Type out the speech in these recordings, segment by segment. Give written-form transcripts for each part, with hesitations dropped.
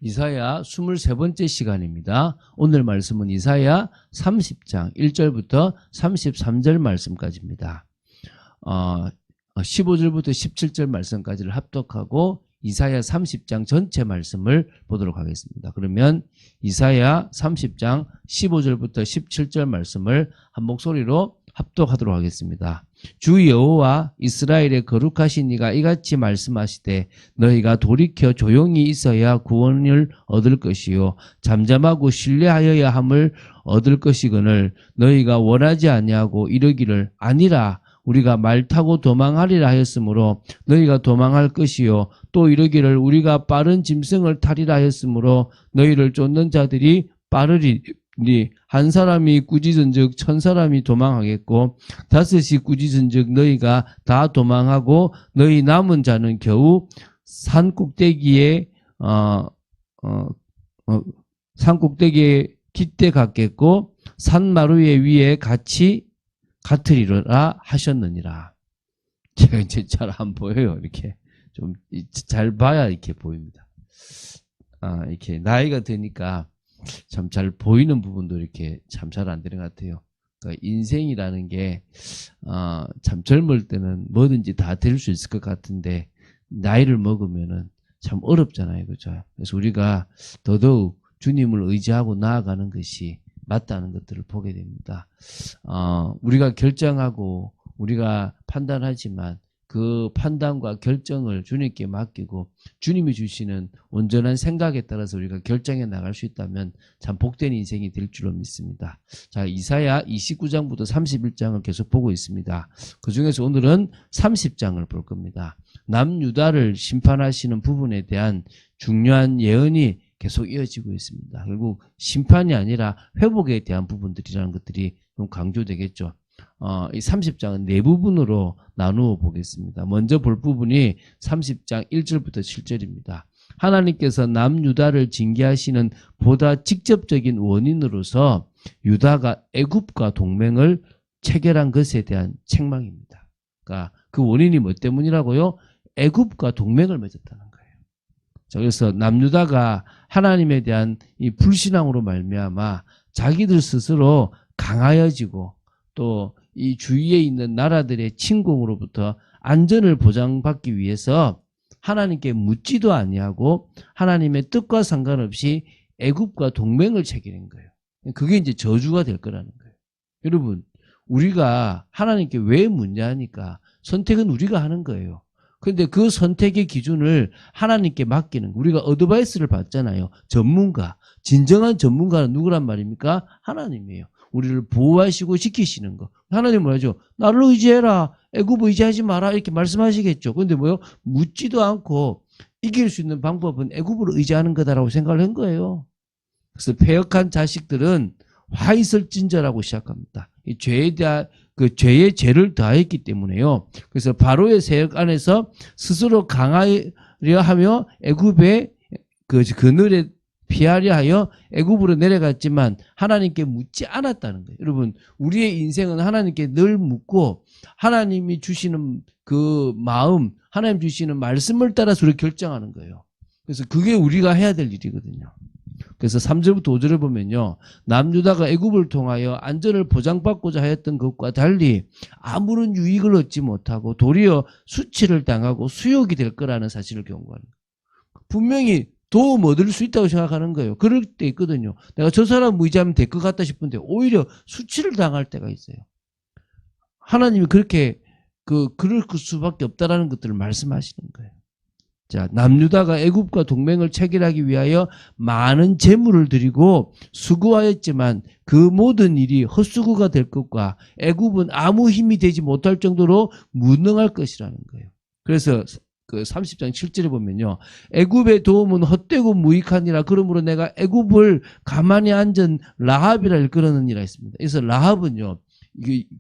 이사야 23번째 시간입니다. 오늘 말씀은 이사야 30장 1절부터 33절 말씀까지입니다. 15절부터 17절 말씀까지를 합독하고 이사야 30장 전체 말씀을 보도록 하겠습니다. 그러면 이사야 30장 15절부터 17절 말씀을 한 목소리로 합독하도록 하겠습니다. 주 여호와 이스라엘의 거룩하신 이가 이같이 말씀하시되 너희가 돌이켜 조용히 있어야 구원을 얻을 것이요 잠잠하고 신뢰하여야 함을 얻을 것이거늘 너희가 원하지 아니하고 이르기를 아니라 우리가 말 타고 도망하리라 하였으므로 너희가 도망할 것이요 또 이르기를 우리가 빠른 짐승을 타리라 하였으므로 너희를 쫓는 자들이 빠르리니 한 사람이 꾸짖은즉 1000사람이 도망하겠고 5이 꾸짖은즉 너희가 다 도망하고 너희 남은 자는 겨우 산 꼭대기에 깃대 같겠고 산마루의 위에 같으리라 하셨느니라. 제가 이제 잘 안 보여요. 이렇게 좀 잘 봐야 이렇게 보입니다. 이렇게 나이가 드니까 참 잘 보이는 부분도 이렇게 참 잘 안 되는 것 같아요. 그러니까 인생이라는 게 참 젊을 때는 뭐든지 다 될 수 있을 것 같은데 나이를 먹으면은 참 어렵잖아요, 그렇죠? 그래서 우리가 더더욱 주님을 의지하고 나아가는 것이 맞다는 것들을 보게 됩니다. 우리가 결정하고 우리가 판단하지만 그 판단과 결정을 주님께 맡기고 주님이 주시는 온전한 생각에 따라서 우리가 결정해 나갈 수 있다면 참 복된 인생이 될 줄로 믿습니다. 자, 이사야 29장부터 31장을 계속 보고 있습니다. 그 중에서 오늘은 30장을 볼 겁니다. 남유다를 심판하시는 부분에 대한 중요한 예언이 계속 이어지고 있습니다. 결국 심판이 아니라 회복에 대한 부분들이라는 것들이 좀 강조되겠죠. 이 30장은 네 부분으로 나누어 보겠습니다. 먼저 볼 부분이 30장 1절부터 7절입니다. 하나님께서 남유다를 징계하시는 보다 직접적인 원인으로서 유다가 애굽과 동맹을 체결한 것에 대한 책망입니다. 그러니까 그 원인이 뭐 때문이라고요? 애굽과 동맹을 맺었다는 거예요. 자, 그래서 남유다가 하나님에 대한 이 불신앙으로 말미암아 자기들 스스로 강하여지고 또 이 주위에 있는 나라들의 침공으로부터 안전을 보장받기 위해서 하나님께 묻지도 아니하고 하나님의 뜻과 상관없이 애굽과 동맹을 체결한 거예요. 그게 이제 저주가 될 거라는 거예요. 여러분, 우리가 하나님께 왜 묻냐 하니까 선택은 우리가 하는 거예요. 그런데 그 선택의 기준을 하나님께 맡기는, 우리가 어드바이스를 받잖아요. 전문가, 진정한 전문가는 누구란 말입니까? 하나님이에요. 우리를 보호하시고 지키시는 거. 하나님 뭐라죠? 나를 의지해라. 애굽 의지하지 마라. 이렇게 말씀하시겠죠. 그런데 뭐요? 묻지도 않고 이길 수 있는 방법은 애굽을 의지하는 거다라고 생각을 한 거예요. 그래서 패역한 자식들은 화이설진저라고 시작합니다. 이 죄에 대한 그 죄의 죄를 더했기 때문에요. 그래서 바로의 세력 안에서 스스로 강하려 하며 애굽의 그 그늘에 피하려 하여 애굽으로 내려갔지만 하나님께 묻지 않았다는 거예요. 여러분, 우리의 인생은 하나님께 늘 묻고 하나님이 주시는 그 마음, 하나님 주시는 말씀을 따라서 우리가 결정하는 거예요. 그래서 그게 우리가 해야 될 일이거든요. 그래서 3절부터 5절을 보면요. 남유다가 애굽을 통하여 안전을 보장받고자 하였던 것과 달리 아무런 유익을 얻지 못하고 도리어 수치를 당하고 수욕이 될 거라는 사실을 경고하는 거예요. 분명히 도움 얻을 수 있다고 생각하는 거예요. 그럴 때 있거든요. 내가 저 사람 의지하면 될 것 같다 싶은데 오히려 수치를 당할 때가 있어요. 하나님이 그렇게 그럴 수밖에 없다라는 것들을 말씀하시는 거예요. 자, 남유다가 애굽과 동맹을 체결하기 위하여 많은 재물을 드리고 수고하였지만 그 모든 일이 헛수고가 될 것과 애굽은 아무 힘이 되지 못할 정도로 무능할 것이라는 거예요. 그래서 그 30장 7절에 보면요. 애굽의 도움은 헛되고 무익하니라. 그러므로 내가 애굽을 가만히 앉은 라합이라 일컬었느니라 했습니다. 그래서 라합은요.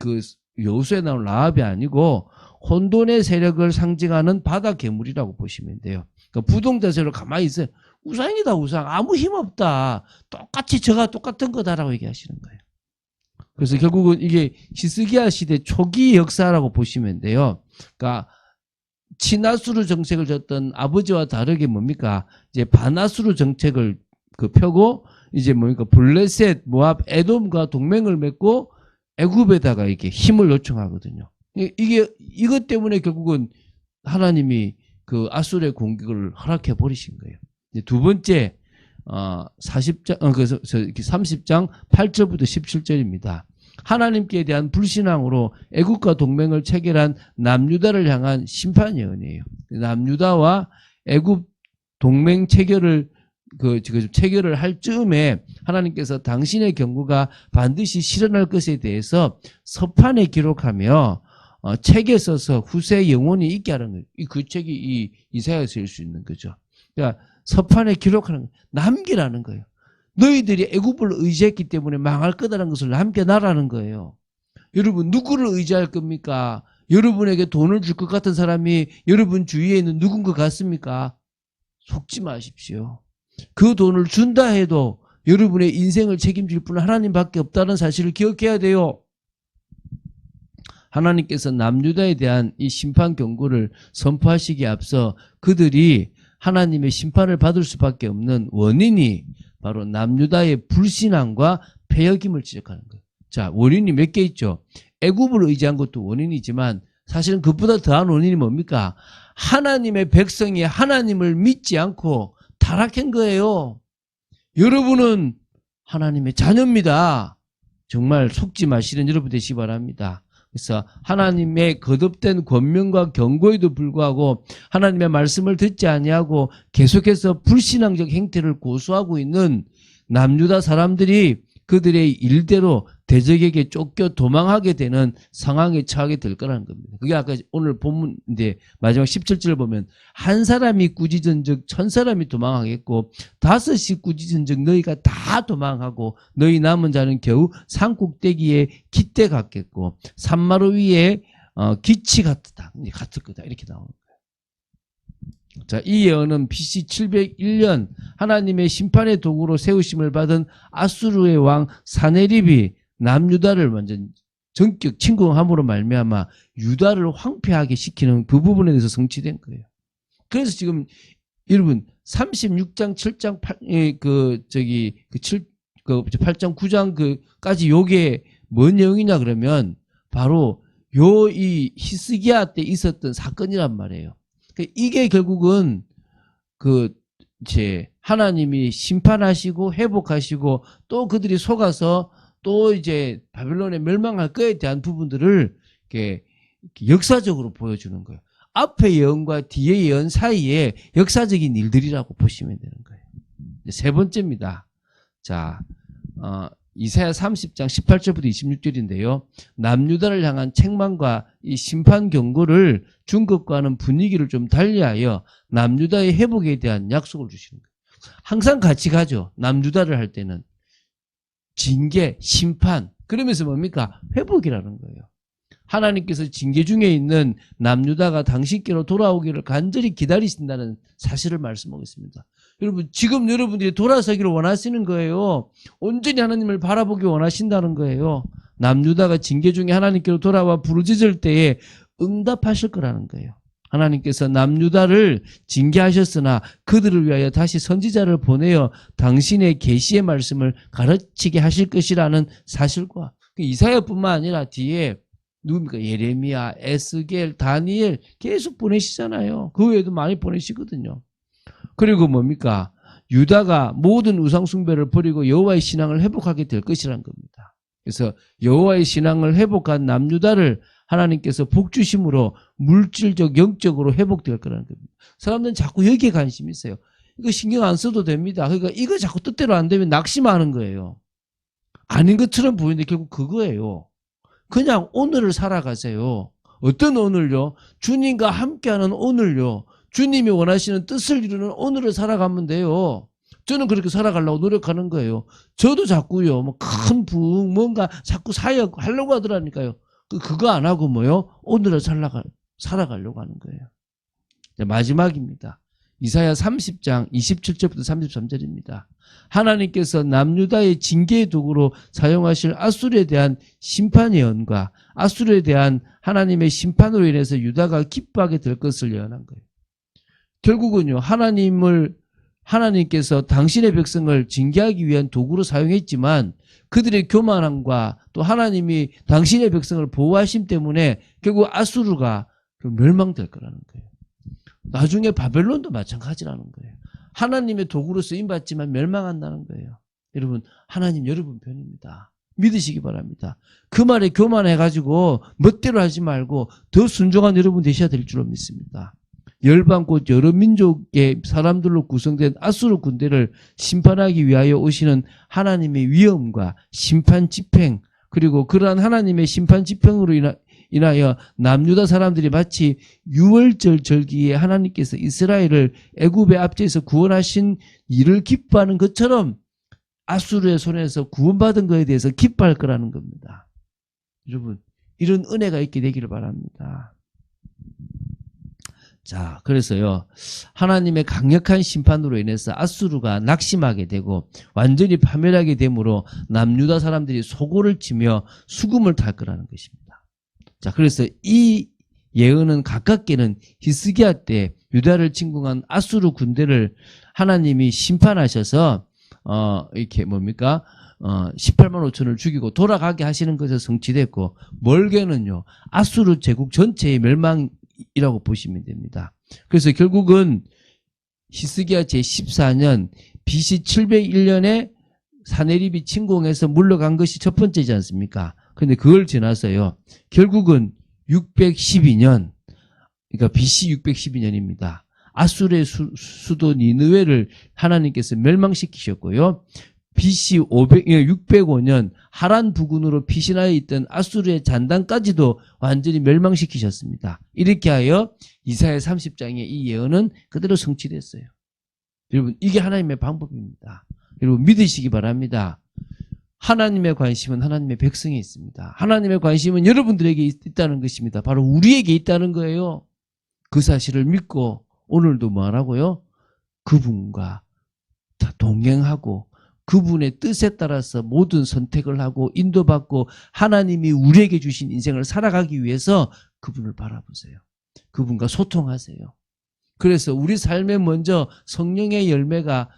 그 여호수아에 나온 라합이 아니고 혼돈의 세력을 상징하는 바다 괴물이라고 보시면 돼요. 그러니까 부동자세로 가만히 있어요. 우상이다, 우상. 아무 힘 없다. 똑같이 저가 똑같은 거다라고 얘기하시는 거예요. 그래서 결국은 이게 히스기야 시대 초기 역사라고 보시면 돼요. 그러니까 친아수르 정책을 졌던 아버지와 다르게 뭡니까? 이제 반아수르 정책을 펴고 이제 뭡니까? 블레셋, 모압, 에돔과 동맹을 맺고 애굽에다가 이렇게 힘을 요청하거든요. 이것 때문에 결국은 하나님이 그 아수르의 공격을 허락해 버리신 거예요. 두 번째 30장 8절부터 17절입니다. 하나님께 대한 불신앙으로 애굽과 동맹을 체결한 남유다를 향한 심판 예언이에요. 남유다와 애굽 동맹 체결을 체결을 할 즈음에 하나님께서 당신의 경고가 반드시 실현할 것에 대해서 서판에 기록하며 책에 써서 후세 영원히 있게 하는 거예요. 그 책이 이사야서일 수 있는 거죠. 그러니까 서판에 기록하는 거예요. 남기라는 거예요. 너희들이 애굽을 의지했기 때문에 망할 거다라는 것을 남겨놔라는 거예요. 여러분 누구를 의지할 겁니까? 여러분에게 돈을 줄 것 같은 사람이 여러분 주위에 있는 누군 것 같습니까? 속지 마십시오. 그 돈을 준다 해도 여러분의 인생을 책임질 분은 하나님밖에 없다는 사실을 기억해야 돼요. 하나님께서 남유다에 대한 이 심판 경고를 선포하시기에 앞서 그들이 하나님의 심판을 받을 수밖에 없는 원인이 바로 남유다의 불신앙과 패역임을 지적하는 거예요. 자, 원인이 몇 개 있죠. 애굽을 의지한 것도 원인이지만 사실은 그보다 더한 원인이 뭡니까? 하나님의 백성이 하나님을 믿지 않고 타락한 거예요. 여러분은 하나님의 자녀입니다. 정말 속지 마시는 여러분 되시기 바랍니다. 그래서 하나님의 거듭된 권면과 경고에도 불구하고 하나님의 말씀을 듣지 아니하고 계속해서 불신앙적 행태를 고수하고 있는 남유다 사람들이 그들의 일대로 대적에게 쫓겨 도망하게 되는 상황에 처하게 될 거라는 겁니다. 그게 아까 오늘 본문 이제 마지막 17절을 보면 한 사람이 꾸짖은즉 1000사람이 도망하겠고 5이 꾸짖은즉 너희가 다 도망하고 너희 남은 자는 겨우 산꼭대기에 깃대 같겠고 산마루 위에 기치 같다. 같을 거다. 이렇게 나오는 거예요. 자, 이 예언은 BC 701년 하나님의 심판의 도구로 세우심을 받은 아수르의 왕 사네립이 남유다를 완전 전격 침공함으로 말미암아 유다를 황폐하게 시키는 그 부분에 대해서 성취된 거예요. 그래서 지금 여러분 36장 7장 8장 9장 그까지 요게 뭔 내용이냐 그러면 바로 이 히스기야 때 있었던 사건이란 말이에요. 이게 결국은 이제 하나님이 심판하시고 회복하시고 또 그들이 속아서 또 이제 바벨론에 멸망할 거에 대한 부분들을 이렇게 역사적으로 보여주는 거예요. 앞의 예언과 뒤의 예언 사이에 역사적인 일들이라고 보시면 되는 거예요. 세 번째입니다. 자, 이사야 30장 18절부터 26절인데요. 남유다를 향한 책망과 이 심판 경고를 중국과는 분위기를 좀 달리하여 남유다의 회복에 대한 약속을 주시는 거예요. 항상 같이 가죠. 남유다를 할 때는. 징계, 심판. 그러면서 뭡니까? 회복이라는 거예요. 하나님께서 징계 중에 있는 남유다가 당신께로 돌아오기를 간절히 기다리신다는 사실을 말씀하겠습니다. 여러분, 지금 여러분들이 돌아서기를 원하시는 거예요. 온전히 하나님을 바라보기 원하신다는 거예요. 남유다가 징계 중에 하나님께로 돌아와 부르짖을 때에 응답하실 거라는 거예요. 하나님께서 남유다를 징계하셨으나 그들을 위하여 다시 선지자를 보내어 당신의 계시의 말씀을 가르치게 하실 것이라는 사실과 이사야뿐만 아니라 뒤에 누굽니까? 예레미야, 에스겔, 다니엘 계속 보내시잖아요. 그 외에도 많이 보내시거든요. 그리고 뭡니까? 유다가 모든 우상 숭배를 버리고 여호와의 신앙을 회복하게 될 것이라는 겁니다. 그래서 여호와의 신앙을 회복한 남유다를 하나님께서 복 주심으로 물질적, 영적으로 회복될 거라는 겁니다. 사람들은 자꾸 여기에 관심이 있어요. 이거 신경 안 써도 됩니다. 그러니까 이거 자꾸 뜻대로 안 되면 낙심하는 거예요. 아닌 것처럼 보이는데 결국 그거예요. 그냥 오늘을 살아가세요. 어떤 오늘요? 주님과 함께하는 오늘요. 주님이 원하시는 뜻을 이루는 오늘을 살아가면 돼요. 저는 그렇게 살아가려고 노력하는 거예요. 저도 자꾸요, 큰 부흥, 뭔가 자꾸 사역 하려고 하더라니까요. 그거 안 하고 오늘을 살아가려고 하는 거예요. 마지막입니다. 이사야 30장 27절부터 33절입니다. 하나님께서 남유다의 징계의 도구로 사용하실 아수르에 대한 심판 예언과 아수르에 대한 하나님의 심판으로 인해서 유다가 기뻐하게 될 것을 예언한 거예요. 결국은요, 하나님께서 당신의 백성을 징계하기 위한 도구로 사용했지만 그들의 교만함과 또 하나님이 당신의 백성을 보호하심 때문에 결국 아수르가 멸망될 거라는 거예요. 나중에 바벨론도 마찬가지라는 거예요. 하나님의 도구로 쓰임받지만 멸망한다는 거예요. 여러분, 하나님 여러분 편입니다. 믿으시기 바랍니다. 그 말에 교만해가지고 멋대로 하지 말고 더 순종한 여러분 되셔야 될 줄로 믿습니다. 열방 곧 여러 민족의 사람들로 구성된 아수르 군대를 심판하기 위하여 오시는 하나님의 위엄과 심판 집행, 그리고 그러한 하나님의 심판 집행으로 인하여 남유다 사람들이 마치 유월절 절기에 하나님께서 이스라엘을 애굽의 압제에서 구원하신 일을 기뻐하는 것처럼 아수르의 손에서 구원받은 것에 대해서 기뻐할 거라는 겁니다. 여러분, 이런 은혜가 있게 되기를 바랍니다. 자, 그래서요, 하나님의 강력한 심판으로 인해서 아수르가 낙심하게 되고 완전히 파멸하게 되므로 남유다 사람들이 소고를 치며 수금을 탈 거라는 것입니다. 자, 그래서 이 예언은 가깝게는 히스기야 때 유다를 침공한 아수르 군대를 하나님이 심판하셔서 이렇게 18만 5천을 죽이고 돌아가게 하시는 것에 성취됐고, 멀게는요, 아수르 제국 전체의 멸망이라고 보시면 됩니다. 그래서 결국은 히스기야 제14년 BC 701년에 사네립이 침공해서 물러간 것이 첫 번째지 않습니까? 그런데 그걸 지나서요, 결국은 612년, 그러니까 BC 612년입니다. 아수르의 수도 니느웨를 하나님께서 멸망시키셨고요. BC 605년 하란 부근으로 피신하여 있던 아수르의 잔당까지도 완전히 멸망시키셨습니다. 이렇게 하여 이사야 30장의 이 예언은 그대로 성취됐어요. 여러분, 이게 하나님의 방법입니다. 여러분, 믿으시기 바랍니다. 하나님의 관심은 하나님의 백성에 있습니다. 하나님의 관심은 여러분들에게 있다는 것입니다. 바로 우리에게 있다는 거예요. 그 사실을 믿고 오늘도 뭐 하라고요? 그분과 동행하고 그분의 뜻에 따라서 모든 선택을 하고 인도받고 하나님이 우리에게 주신 인생을 살아가기 위해서 그분을 바라보세요. 그분과 소통하세요. 그래서 우리 삶에 먼저 성령의 열매가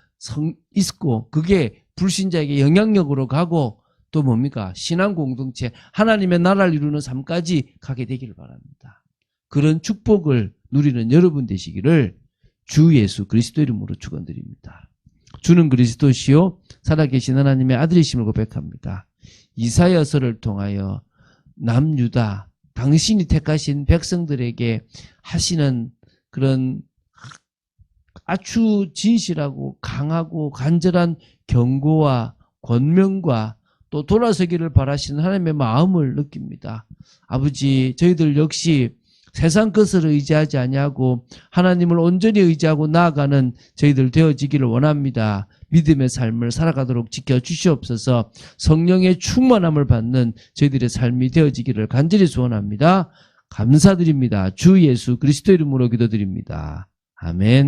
있고 그게 불신자에게 영향력으로 가고 또 뭡니까? 신앙 공동체, 하나님의 나라를 이루는 삶까지 가게 되기를 바랍니다. 그런 축복을 누리는 여러분 되시기를 주 예수 그리스도 이름으로 축원드립니다. 주는 그리스도시요 살아계신 하나님의 아들이심을 고백합니다. 이사야서를 통하여 남유다 당신이 택하신 백성들에게 하시는 그런 아주 진실하고 강하고 간절한 경고와 권면과 또 돌아서기를 바라시는 하나님의 마음을 느낍니다. 아버지, 저희들 역시 세상 것을 의지하지 아니하고 하나님을 온전히 의지하고 나아가는 저희들 되어지기를 원합니다. 믿음의 삶을 살아가도록 지켜주시옵소서. 성령의 충만함을 받는 저희들의 삶이 되어지기를 간절히 소원합니다. 감사드립니다. 주 예수 그리스도 이름으로 기도드립니다. 아멘.